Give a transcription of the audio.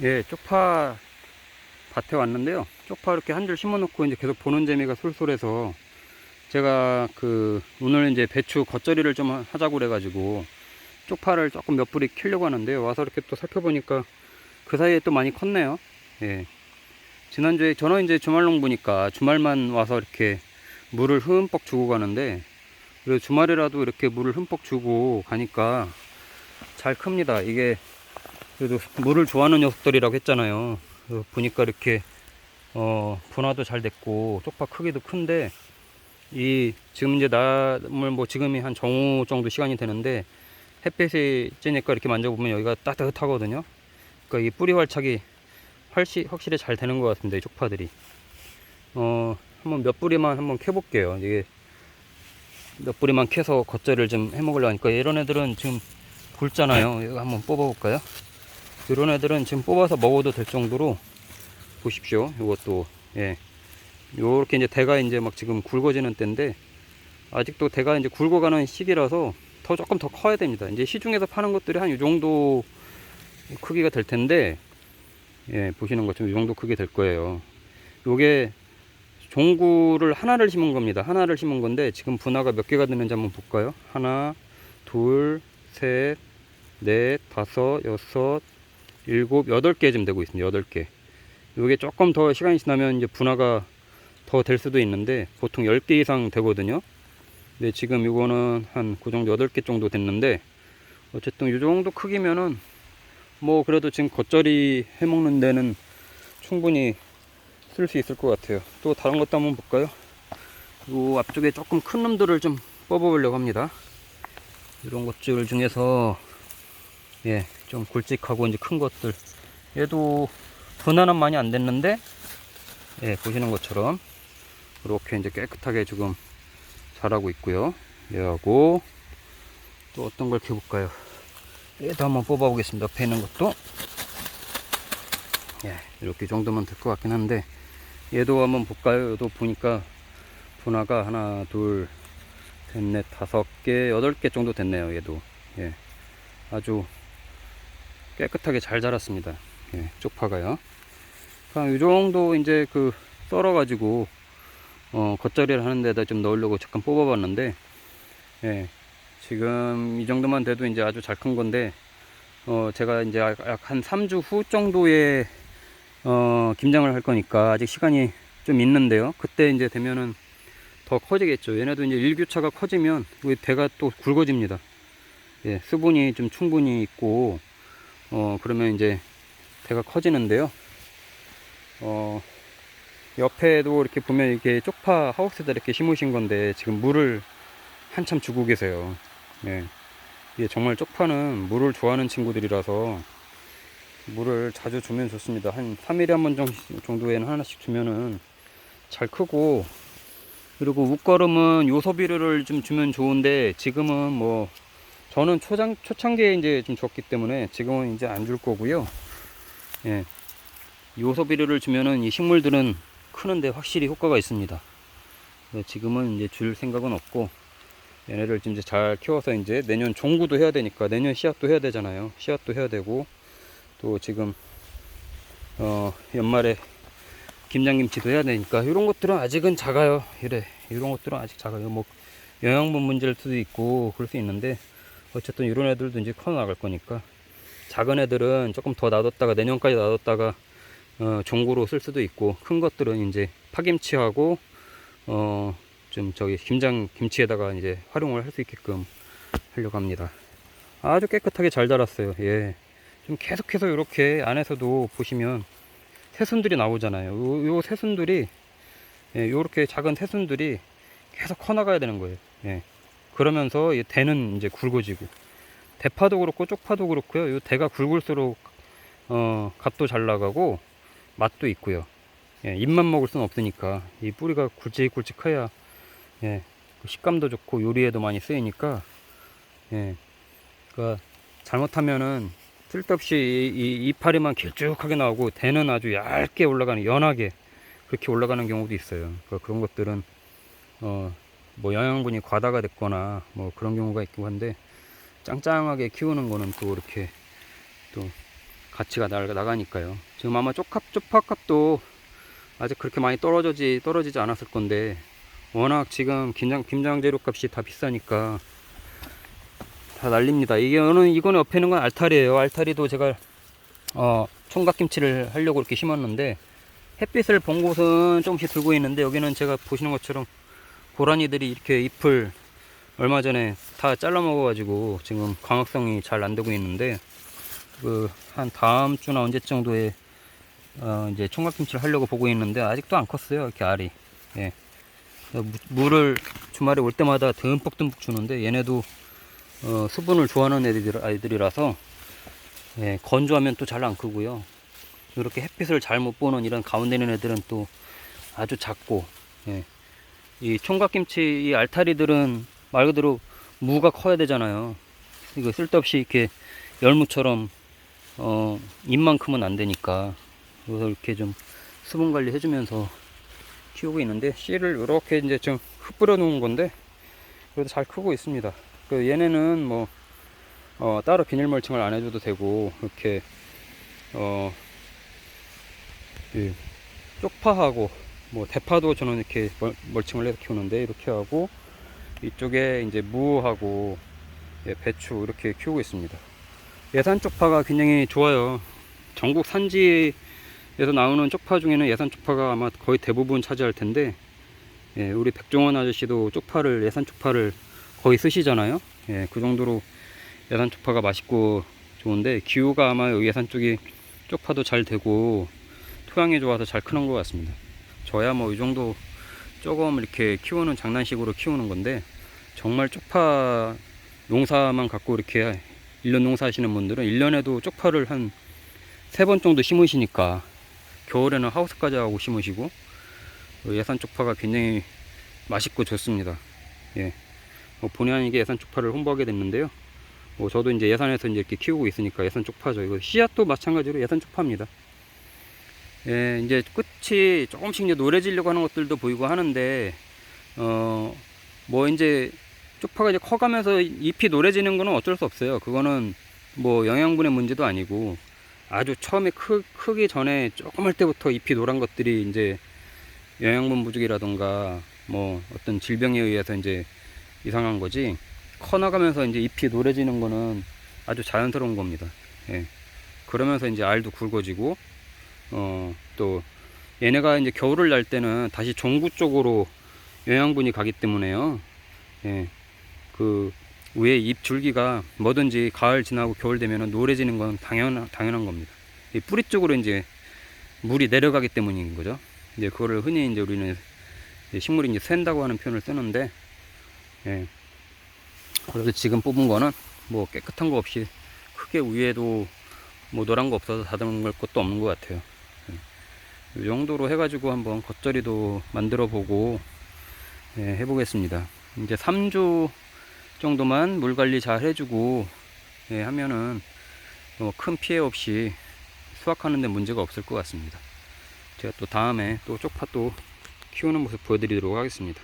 예, 쪽파 밭에 왔는데요. 쪽파 이렇게 한 줄 심어 놓고 이제 계속 보는 재미가 솔솔해서 제가 오늘 이제 배추 겉절이를 좀 하자고 그래가지고 쪽파를 조금 몇 뿌리 키려고 하는데요. 와서 이렇게 또 살펴보니까 그 사이에 또 많이 컸네요. 예. 지난주에 저는 이제 주말농부니까 주말만 와서 이렇게 물을 흠뻑 주고 가는데, 그래도 주말이라도 이렇게 물을 흠뻑 주고 가니까 잘 큽니다. 이게 그래도 물을 좋아하는 녀석들이라고 했잖아요. 그래서 보니까 이렇게 분화도 잘 됐고 쪽파 크기도 큰데, 이 지금 이제 나물 뭐 지금이 한 정오 정도 시간이 되는데 햇빛이 쬐니까 이렇게 만져보면 여기가 따뜻하거든요. 그러니까 이 뿌리 활착이 확실히 잘 되는 것 같은데, 이 쪽파들이. 한번 몇 뿌리만 한번 캐볼게요. 이게 몇 뿌리만 캐서 겉절이를 좀 해먹으려고 하니까, 이런 애들은 지금 굵잖아요. 이거 한번 뽑아볼까요? 이런 애들은 지금 뽑아서 먹어도 될 정도로, 보십시오. 이것도, 예. 요렇게 이제 대가 이제 막 지금 굵어지는 때인데, 아직도 대가 이제 굵어가는 시기라서 조금 더 커야 됩니다. 이제 시중에서 파는 것들이 한 이 정도 크기가 될 텐데, 예, 보시는 것처럼 이 정도 크게 될 거예요. 요게 종구를 하나를 심은 겁니다. 하나를 심은 건데 지금 분화가 몇 개가 되는지 한번 볼까요? 하나, 둘, 셋, 넷, 다섯, 여섯, 일곱, 8개쯤 되고 있습니다. 8개. 요게 조금 더 시간이 지나면 이제 분화가 더 될 수도 있는데 보통 10개 이상 되거든요. 근데 지금 이거는 한 그 정도 8개 정도 됐는데, 어쨌든 이 정도 크기면은 뭐 그래도 지금 겉절이 해 먹는 데는 충분히 쓸 수 있을 것 같아요. 또 다른 것도 한번 볼까요? 이 앞쪽에 조금 큰 놈들을 좀 뽑아보려고 합니다. 이런 것들 중에서, 예, 좀 굵직하고 이제 큰 것들. 얘도 분화는 많이 안 됐는데, 예, 보시는 것처럼 이렇게 이제 깨끗하게 지금 자라고 있고요. 얘하고 또 어떤 걸 캐볼까요? 얘도 한번 뽑아보겠습니다. 옆에 있는 것도, 예, 이렇게 정도면 될 것 같긴 한데, 얘도 한번 볼까요? 얘도 보니까 분화가 하나, 둘, 셋, 넷, 5개, 8개 정도 됐네요. 얘도, 예, 아주 깨끗하게 잘 자랐습니다. 예, 쪽파가요. 이 정도 이제 썰어가지고 겉절이를 하는 데다 좀 넣으려고 잠깐 뽑아봤는데, 예, 지금 이 정도만 돼도 이제 아주 잘 큰 건데, 제가 이제 약 한 3주 후 정도에 김장을 할 거니까 아직 시간이 좀 있는데요. 그때 이제 되면은 더 커지겠죠. 얘네도 이제 일교차가 커지면 대가 또 굵어집니다. 예, 수분이 좀 충분히 있고, 그러면 이제 대가 커지는데요. 옆에도 이렇게 보면 이게 쪽파 하우스에다 이렇게 심으신 건데 지금 물을 한참 주고 계세요. 예, 이게 정말 쪽파는 물을 좋아하는 친구들이라서 물을 자주 주면 좋습니다. 한 3일에 한 번 정도에는 하나씩 주면은 잘 크고, 그리고 웃거름은 요소비료를 좀 주면 좋은데 지금은 뭐 저는 초창기에 이제 좀 줬기 때문에 지금은 이제 안 줄 거고요. 예, 요소비료를 주면은 이 식물들은 크는데 확실히 효과가 있습니다. 지금은 이제 줄 생각은 없고, 얘네를 이제 잘 키워서 이제 내년 종구도 해야 되니까, 내년 씨앗도 해야 되잖아요. 씨앗도 해야 되고, 또 지금 연말에 김장김치도 해야 되니까 이런 것들은 아직은 작아요. 이런 것들은 아직 작아요. 뭐 영양분 문제일 수도 있고 그럴 수 있는데, 어쨌든 이런 애들도 이제 커 나갈 거니까, 작은 애들은 조금 더 놔뒀다가 내년까지 놔뒀다가 종구로 쓸 수도 있고, 큰 것들은 이제 파김치하고 좀 저기 김치에다가 이제 활용을 할 수 있게끔 하려고 합니다. 아주 깨끗하게 잘 자랐어요. 예. 좀 계속해서 이렇게 안에서도 보시면 새순들이 나오잖아요. 요 새순들이, 예, 요렇게 작은 새순들이 계속 커나가야 되는 거예요. 예. 그러면서 이 대는 이제 굵어지고, 대파도 그렇고 쪽파도 그렇고요. 요 대가 굵을수록 값도 잘 나가고 맛도 있고요. 예, 잎만 먹을 수는 없으니까 이 뿌리가 굵직굵직해야, 예, 식감도 좋고 요리에도 많이 쓰이니까, 예, 그러니까 잘못하면은 쓸데없이 이 이파리만 길쭉하게 나오고 대는 아주 얇게 올라가는, 연하게 그렇게 올라가는 경우도 있어요. 그러니까 그런 것들은 뭐 영양분이 과다가 됐거나 뭐 그런 경우가 있고 한데, 짱짱하게 키우는 거는 또 이렇게 또 가치가 나가니까요. 지금 아마 쪽파값도 아직 그렇게 많이 떨어지지 않았을 건데, 워낙 지금 김장 재료 값이 다 비싸니까 다 난립니다. 이거는 옆에 있는 건 알타리예요. 알타리도 제가 총각김치를 하려고 이렇게 심었는데, 햇빛을 본 곳은 조금씩 들고 있는데, 여기는 제가 보시는 것처럼 고라니들이 이렇게 잎을 얼마 전에 다 잘라 먹어가지고 지금 광합성이 잘 안 되고 있는데, 한 다음 주나 언제 정도에 이제 총각김치를 하려고 보고 있는데, 아직도 안 컸어요. 이렇게 알이. 예. 물을 주말에 올 때마다 듬뿍 주는데, 얘네도 수분을 좋아하는 아이들이라서, 예, 건조하면 또 잘 안 크고요. 이렇게 햇빛을 잘 못 보는 이런 가운데 있는 애들은 또 아주 작고, 예. 이 총각김치 이 알타리들은 말 그대로 무가 커야 되잖아요. 이거 쓸데없이 이렇게 열무처럼 잎만큼은 안 되니까, 그래서 이렇게 좀 수분 관리 해주면서 키우고 있는데, 씨를 이렇게 이제 좀 흩뿌려 놓은 건데 그래도 잘 크고 있습니다. 얘네는 뭐 따로 비닐 멀칭을 안 해줘도 되고, 이렇게 쪽파하고 뭐 대파도 저는 이렇게 멀칭을 해서 키우는데, 이렇게 하고 이쪽에 이제 무하고 배추 이렇게 키우고 있습니다. 예산 쪽파가 굉장히 좋아요. 전국 산지에서 나오는 쪽파 중에는 예산 쪽파가 아마 거의 대부분 차지할 텐데, 예, 우리 백종원 아저씨도 예산 쪽파를 거의 쓰시잖아요. 예, 그 정도로 예산 쪽파가 맛있고 좋은데, 기후가 아마 여기 예산 쪽이 쪽파도 잘 되고 토양이 좋아서 잘 크는 것 같습니다. 저야 뭐 이 정도 조금 이렇게 키우는 장난식으로 키우는 건데, 정말 쪽파 농사만 갖고 이렇게 1년 농사 하시는 분들은 1년에도 쪽파를 한 3번 정도 심으시니까, 겨울에는 하우스까지 하고 심으시고, 예산 쪽파가 굉장히 맛있고 좋습니다. 예. 본의 아니게 예산 쪽파를 홍보하게 됐는데요. 저도 이제 예산에서 이제 이렇게 키우고 있으니까 예산 쪽파죠. 이거 씨앗도 마찬가지로 예산 쪽파입니다. 예, 이제 끝이 조금씩 이제 노래지려고 하는 것들도 보이고 하는데, 뭐 이제 쪽파가 이제 커가면서 잎이 노래지는 거는 어쩔 수 없어요. 그거는 뭐 영양분의 문제도 아니고, 아주 처음에 크기 전에 조금 할 때부터 잎이 노란 것들이 이제 영양분 부족이라던가 뭐 어떤 질병에 의해서 이제 이상한 거지, 커나가면서 이제 잎이 노래지는 거는 아주 자연스러운 겁니다. 예. 그러면서 이제 알도 굵어지고, 또 얘네가 이제 겨울을 날 때는 다시 종구 쪽으로 영양분이 가기 때문에요. 예. 그 위에 잎 줄기가 뭐든지 가을 지나고 겨울 되면은 노래지는 건 당연한 겁니다. 이 뿌리 쪽으로 이제 물이 내려가기 때문인 거죠. 이제 그거를 흔히 이제 우리는 식물이 이제 샌다고 하는 표현을 쓰는데, 예. 그래서 지금 뽑은 거는 뭐 깨끗한 거 없이, 크게 위에도 뭐 노란 거 없어서 다듬은 것도 없는 것 같아요. 이 정도로 해가지고 한번 겉절이도 만들어 보고, 예, 해보겠습니다. 이제 3주 정도만 물 관리 잘 해주고, 예, 하면은 큰 피해 없이 수확하는 데 문제가 없을 것 같습니다. 제가 또 다음에 또 쪽파 또 키우는 모습 보여드리도록 하겠습니다.